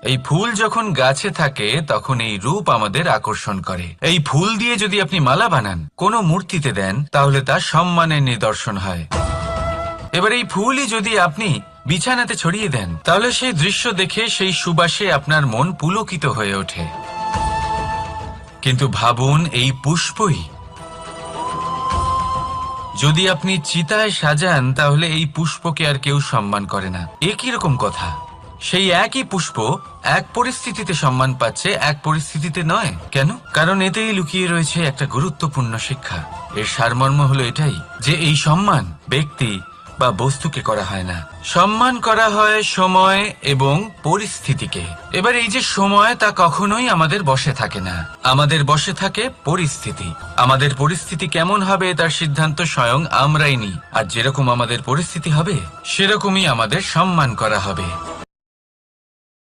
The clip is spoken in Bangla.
এই ফুল যখন গাছে থাকে তখন এই রূপ আমাদের আকর্ষণ করে। এই ফুল দিয়ে যদি আপনি মালা বানান, কোনো মূর্তিতে দেন, তাহলে তা সম্মানের নিদর্শন হয়। এবার এই ফুলই যদি আপনি বিছানাতে ছড়িয়ে দেন, তাহলে সেই দৃশ্য দেখে সেই সুবাসে আপনার মন পুলকিত হয়ে ওঠে। কিন্তু ভাবুন, এই পুষ্পই যদি আপনি চিতায় সাজান, তাহলে এই পুষ্পকে আর কেউ সম্মান করে না। এ কিরকম কথা? সেই একই পুষ্প এক পরিস্থিতিতে সম্মান পাচ্ছে, এক পরিস্থিতিতে নয়। কেন? কারণ এতেই লুকিয়ে রয়েছে একটা গুরুত্বপূর্ণ শিক্ষা। এর সারমর্ম হলো এটাই যে এই সম্মান ব্যক্তি বা বস্তুকে করা হয় না, সম্মান করা হয় সময় এবং পরিস্থিতিকে। এবার এই যে সময়, তা কখনোই আমাদের বশে থাকে না, আমাদের বশে থাকে পরিস্থিতি। আমাদের পরিস্থিতি কেমন হবে তার সিদ্ধান্ত স্বয়ং আমরাই নিই, আর যেরকম আমাদের পরিস্থিতি হবে সেরকমই আমাদের সম্মান করা হবে।